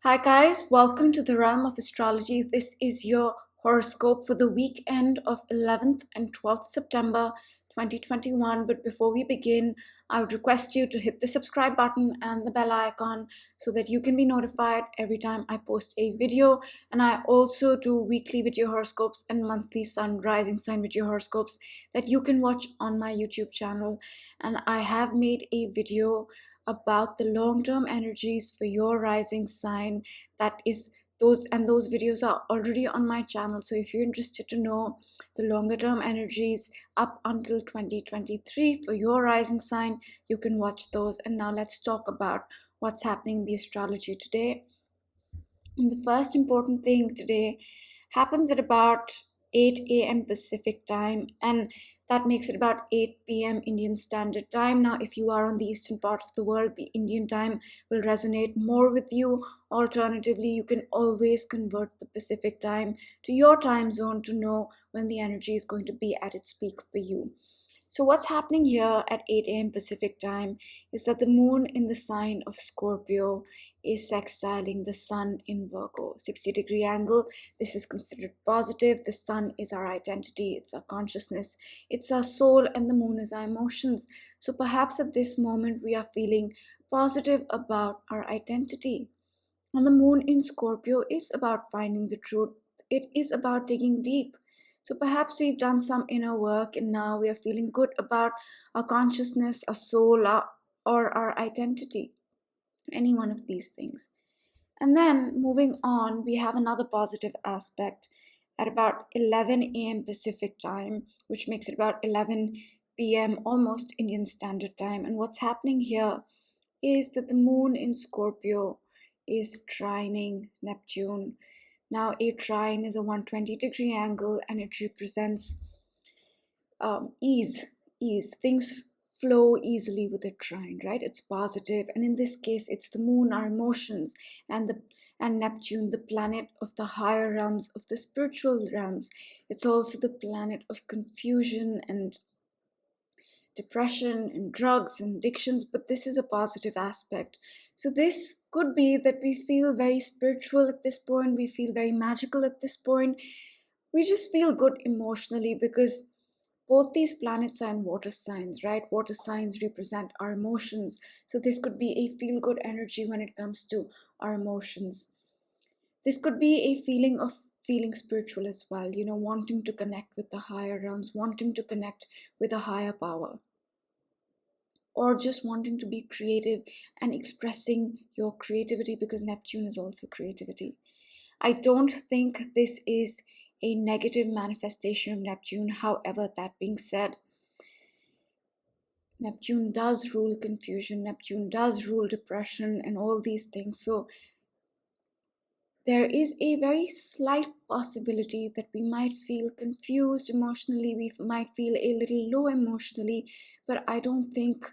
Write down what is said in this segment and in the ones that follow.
Hi, guys, welcome to the realm of astrology. This is your horoscope for the weekend of 11th and 12th September 2021. But before we begin, I would request you to hit the subscribe button and the bell icon so that you can be notified every time I post a video. And I also do weekly video horoscopes and monthly sun rising sign video horoscopes that you can watch on my YouTube channel. And I have made a video about the long-term energies for your rising sign. Those videos are already on my channel, so if you're interested to know the longer term energies up until 2023 for your rising sign, you can watch those. And now let's talk about what's happening in the astrology today. And the first important thing today happens at about 8 a.m. Pacific time, and that makes it about 8 p.m. Indian Standard Time. Now, if you are on the eastern part of the world, the Indian time will resonate more with you. Alternatively, you can always convert the Pacific time to your time zone to know when the energy is going to be at its peak for you. So, what's happening here at 8 a.m. Pacific time is that the moon in the sign of Scorpio is sextiling the sun in Virgo, 60-degree angle. This is considered positive. The sun is our identity, it's our consciousness, it's our soul, and the moon is our emotions. So perhaps at this moment we are feeling positive about our identity. And the moon in Scorpio is about finding the truth, it is about digging deep. So perhaps we've done some inner work and now we are feeling good about our consciousness, our soul, or our identity, any one of these things. And then moving on, we have another positive aspect at about 11 a.m. Pacific time, which makes it about 11 p.m. almost Indian Standard Time. And what's happening here is that the moon in Scorpio is trining Neptune. Now, a trine is a 120-degree angle and it represents ease. Things flow easily with a trine, right? It's positive, and in this case it's the moon, our emotions, and Neptune, the planet of the higher realms, of the spiritual realms. It's also the planet of confusion and depression and drugs and addictions, but this is a positive aspect. So this could be that we feel very spiritual at this point, we feel very magical at this point, we just feel good emotionally because both these planets are in water signs, right? Water signs represent our emotions. So this could be a feel good energy when it comes to our emotions. This could be a feeling of feeling spiritual as well, wanting to connect with the higher realms, wanting to connect with a higher power, or just wanting to be creative and expressing your creativity because Neptune is also creativity. I don't think this is a negative manifestation of Neptune. However, that being said, Neptune does rule confusion, Neptune does rule depression, and all these things. So there is a very slight possibility that we might feel confused emotionally, we might feel a little low emotionally, but I don't think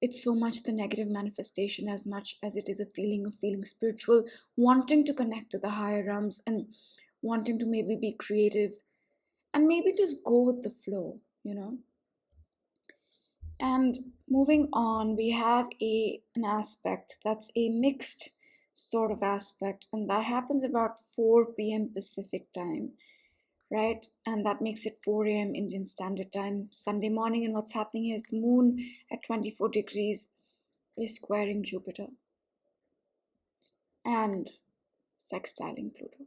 it's so much the negative manifestation as much as it is a feeling of feeling spiritual, wanting to connect to the higher realms and wanting to maybe be creative and maybe just go with the flow. And moving on, we have an aspect that's a mixed sort of aspect, and that happens about 4 p.m. Pacific time, right? And that makes it 4 a.m. Indian Standard Time, Sunday morning. And what's happening here is the moon at 24 degrees is squaring Jupiter and sextiling Pluto.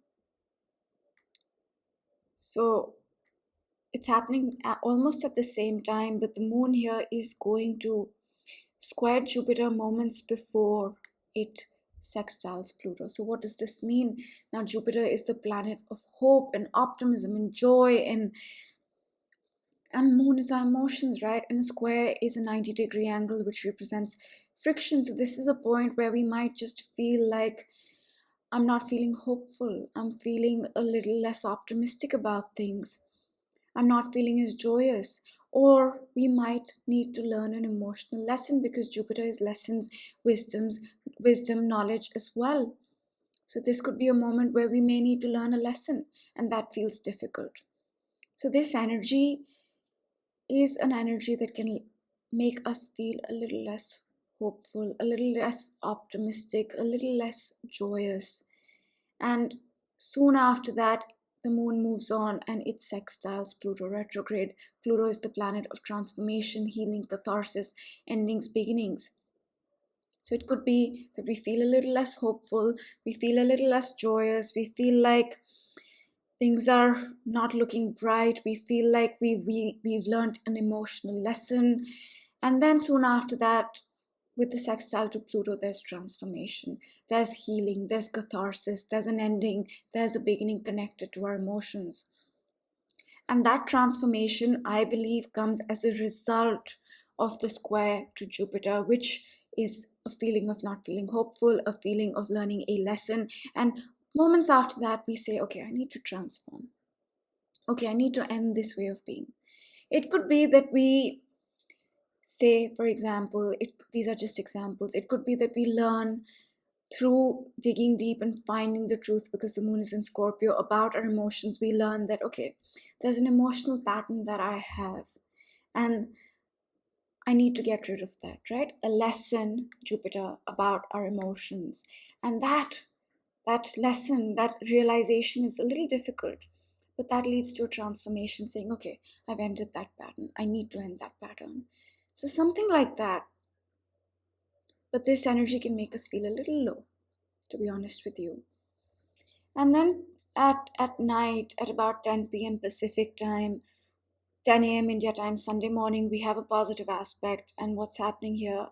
So it's happening almost at the same time, but the moon here is going to square Jupiter moments before it sextiles Pluto. So what does this mean? Now, Jupiter is the planet of hope and optimism and joy, and moon is our emotions, right? And a square is a 90-degree angle which represents friction. So this is a point where we might just feel like I'm not feeling hopeful, I'm feeling a little less optimistic about things, I'm not feeling as joyous. Or we might need to learn an emotional lesson because Jupiter is lessons, wisdom, knowledge as well. So this could be a moment where we may need to learn a lesson and that feels difficult. So this energy is an energy that can make us feel a little less hopeful, a little less optimistic, a little less joyous. And soon after that, the moon moves on and it sextiles Pluto retrograde. Pluto is the planet of transformation, healing, catharsis, endings, beginnings. So it could be that we feel a little less hopeful, we feel a little less joyous, we feel like things are not looking bright, we feel like we've learned an emotional lesson. And then soon after that, with the sextile to Pluto, there's transformation, there's healing, there's catharsis, there's an ending, there's a beginning connected to our emotions. And that transformation, I believe, comes as a result of the square to Jupiter, which is a feeling of not feeling hopeful, a feeling of learning a lesson. And moments after that, we say, okay, I need to transform. Okay, I need to end this way of being. It could be that we say, for example, these are just examples. It could be that we learn through digging deep and finding the truth, because the moon is in Scorpio, about our emotions. We learn that, okay, there's an emotional pattern that I have, and I need to get rid of that, right? A lesson, Jupiter, about our emotions. And that lesson, that realization is a little difficult, but that leads to a transformation, saying, okay, I've ended that pattern, I need to end that pattern. So something like that. But this energy can make us feel a little low, to be honest with you. And then at night, at about 10 p.m. Pacific time, 10 a.m. India time, Sunday morning, we have a positive aspect. And what's happening here?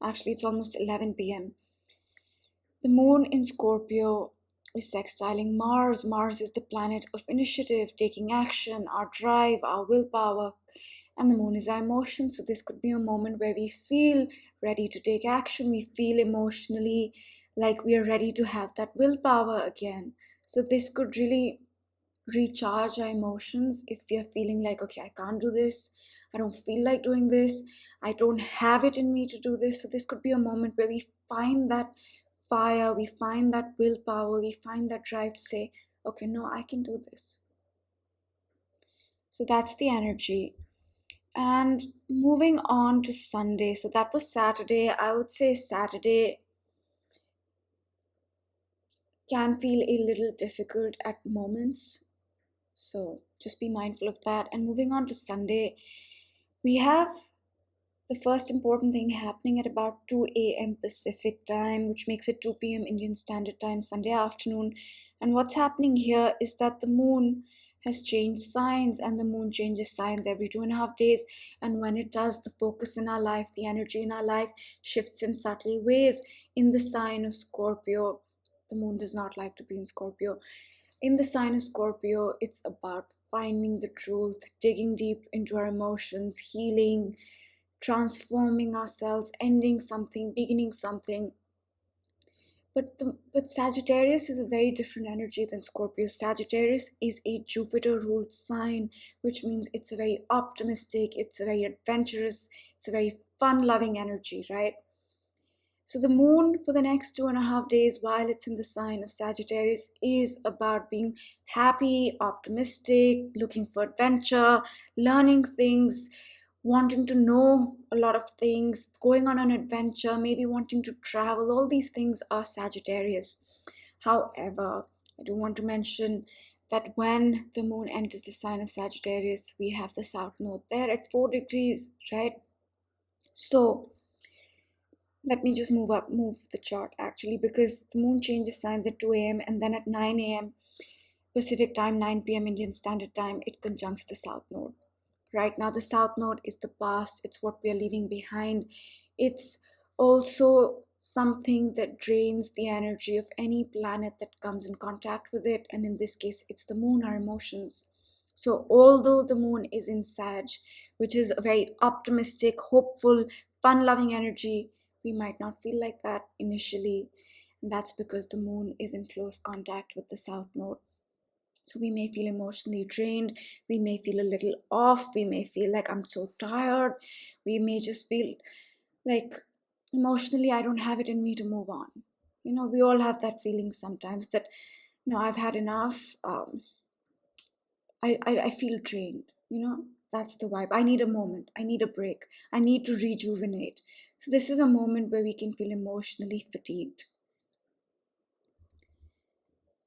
Actually, it's almost 11 p.m. The moon in Scorpio is sextiling Mars. Mars is the planet of initiative, taking action, our drive, our willpower. And the moon is our emotion. So this could be a moment where we feel ready to take action. We feel emotionally like we are ready to have that willpower again. So this could really recharge our emotions if we are feeling like, okay, I can't do this, I don't feel like doing this, I don't have it in me to do this. So this could be a moment where we find that fire, we find that willpower, we find that drive to say, okay, no, I can do this. So that's the energy. And moving on to Sunday, so that was Saturday. I would say Saturday can feel a little difficult at moments, so just be mindful of that. And moving on to Sunday, we have the first important thing happening at about 2 a.m. Pacific time, which makes it 2 p.m. Indian Standard Time, Sunday afternoon. And what's happening here is that the moon has changed signs, and the moon changes signs every 2.5 days. And when it does, the focus in our life, the energy in our life shifts in subtle ways. In the sign of Scorpio, the moon does not like to be in Scorpio. In the sign of Scorpio, it's about finding the truth, digging deep into our emotions, healing, transforming ourselves, ending something, beginning something. But Sagittarius is a very different energy than Scorpio. Sagittarius is a Jupiter ruled sign, which means it's a very optimistic, it's a very adventurous, it's a very fun loving energy, right? So the moon for the next 2.5 days, while it's in the sign of Sagittarius, is about being happy, optimistic, looking for adventure, learning things, wanting to know a lot of things, going on an adventure, maybe wanting to travel. All these things are Sagittarius. However, I do want to mention that when the moon enters the sign of Sagittarius, we have the south node there at 4 degrees, right? So let me just move the chart actually, because the moon changes signs at 2 a.m. and then at 9 a.m. Pacific time, 9 p.m. Indian Standard Time, it conjuncts the south node. Right now, the south node is the past, it's what we are leaving behind. It's also something that drains the energy of any planet that comes in contact with it, and in this case, it's the moon, our emotions. So, although the moon is in Sag, which is a very optimistic, hopeful, fun loving energy, we might not feel like that initially. And that's because the moon is in close contact with the south node. So we may feel emotionally drained, we may feel a little off, we may feel like I'm so tired, we may just feel like emotionally I don't have it in me to move on. We all have that feeling sometimes that, I've had enough. I feel drained. That's the vibe. I need a moment. I need a break. I need to rejuvenate. So this is a moment where we can feel emotionally fatigued.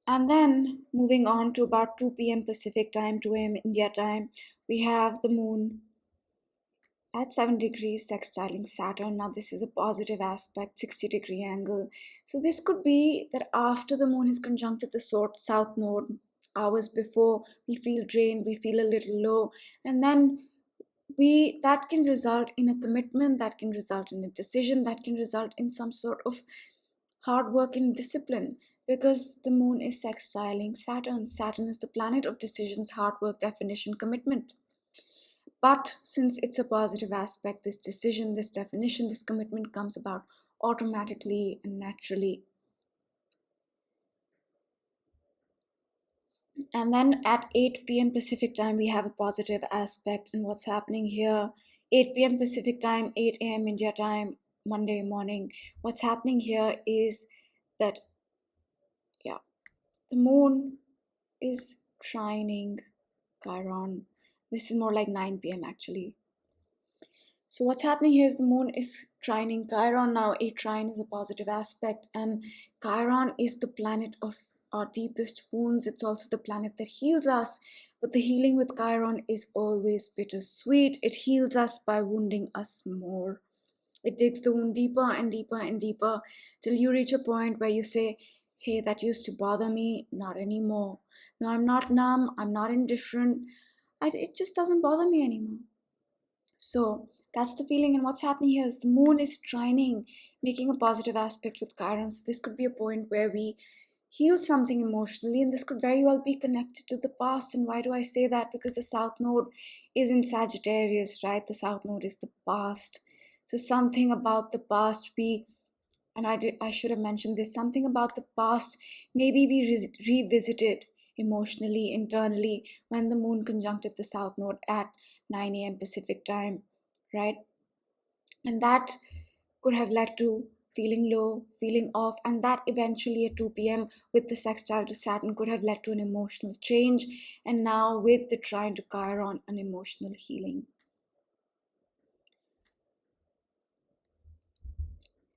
And then moving on to about 2 p.m. Pacific time, 2 a.m. India time, we have the moon at 7 degrees sextiling Saturn. Now this is a positive aspect, 60-degree angle. So this could be that after the moon is conjuncted the south node, hours before, we feel drained, we feel a little low, and then we that can result in a commitment, that can result in a decision, that can result in some sort of hard work and discipline, because the moon is sextiling Saturn. Saturn is the planet of decisions, hard work, definition, commitment. But since it's a positive aspect, this decision, this definition, this commitment comes about automatically and naturally. And then at 8 p.m. Pacific time, we have a positive aspect. And what's happening here? 8 p.m. Pacific time, 8 a.m. India time, Monday morning. What's happening here is that, yeah, the moon is trining Chiron. This is more like 9 p.m. actually. So what's happening here is the moon is trining Chiron. Now a trine is a positive aspect, and Chiron is the planet of our deepest wounds. It's also the planet that heals us. But the healing with Chiron is always bittersweet. It heals us by wounding us more. It digs the wound deeper and deeper and deeper till you reach a point where you say, hey, that used to bother me, not anymore. No, I'm not numb, I'm not indifferent. It just doesn't bother me anymore. So that's the feeling. And what's happening here is the moon is trining, making a positive aspect with Chiron. So this could be a point where we heal something emotionally, and this could very well be connected to the past. And why do I say that? Because the south node is in Sagittarius, right? The south node is the past. So something about the past I should have mentioned this, something about the past maybe we revisited emotionally, internally, when the moon conjuncted the south node at 9 a.m. Pacific time, right? And that could have led to feeling low, feeling off, and that eventually at 2 p.m. with the sextile to Saturn could have led to an emotional change, and now with the trine to Chiron, an emotional healing.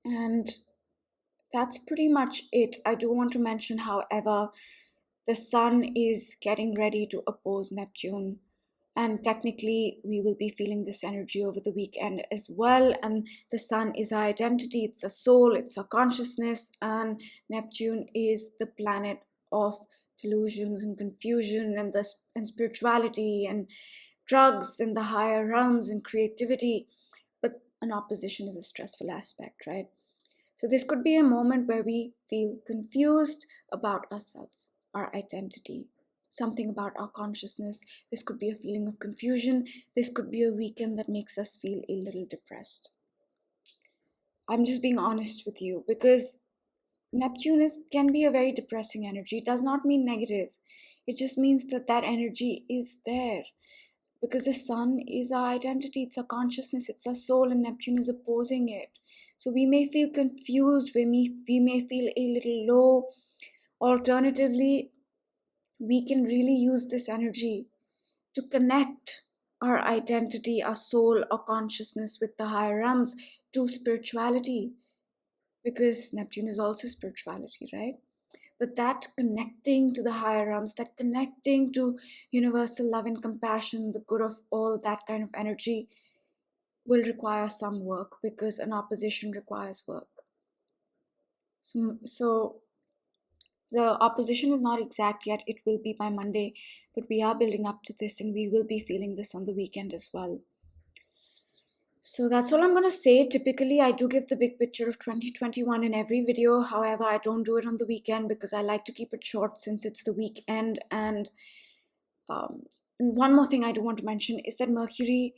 And that's pretty much it. I do want to mention, however, the sun is getting ready to oppose Neptune. And technically, we will be feeling this energy over the weekend as well. And the sun is our identity, it's a soul, it's a consciousness. And Neptune is the planet of delusions and confusion and spirituality and drugs and the higher realms and creativity. But an opposition is a stressful aspect, right? So this could be a moment where we feel confused about ourselves, our identity, something about our consciousness. This could be a feeling of confusion. This could be a weekend that makes us feel a little depressed. I'm just being honest with you, because Neptune can be a very depressing energy. It does not mean negative. It just means that that energy is there, because the sun is our identity, it's our consciousness, it's our soul, and Neptune is opposing it. So we may feel confused, we may feel a little low. Alternatively, we can really use this energy to connect our identity, our soul, our consciousness with the higher realms, to spirituality, because Neptune is also spirituality, right? But that connecting to the higher realms, that connecting to universal love and compassion, the good of all, that kind of energy will require some work, because an opposition requires work. So the opposition is not exact yet. It will be by Monday, but we are building up to this, and we will be feeling this on the weekend as well. So that's all I'm going to say. Typically, I do give the big picture of 2021 in every video. However, I don't do it on the weekend because I like to keep it short since it's the weekend. And one more thing I do want to mention is that Mercury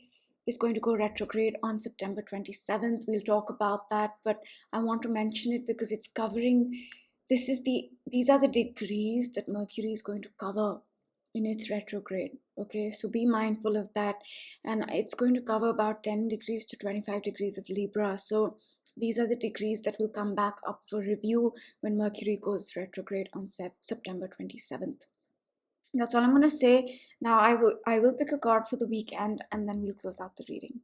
is going to go retrograde on September 27th. We'll talk about that, but I want to mention it because it's covering, these are the degrees that Mercury is going to cover in its retrograde. Okay, so be mindful of that. And it's going to cover about 10 degrees to 25 degrees of Libra. So these are the degrees that will come back up for review when Mercury goes retrograde on September 27th. That's all I'm going to say. Now I will pick a card for the weekend, and then we'll close out the reading.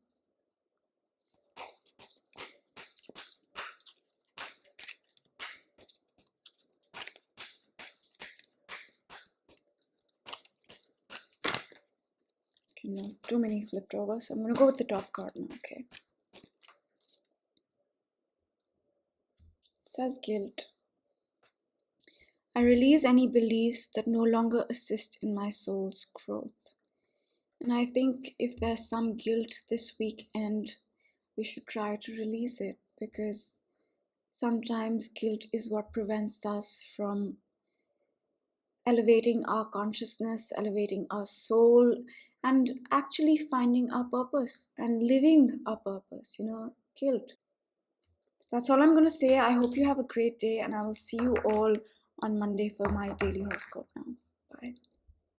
Okay, no, too many flipped over, so I'm going to go with the top card now. Okay. It says guilt. I release any beliefs that no longer assist in my soul's growth. And I think if there's some guilt this weekend, we should try to release it, because sometimes guilt is what prevents us from elevating our consciousness, elevating our soul, and actually finding our purpose and living our purpose, guilt. So that's all I'm going to say. I hope you have a great day, and I will see you all on Monday for my daily horoscope now. Bye.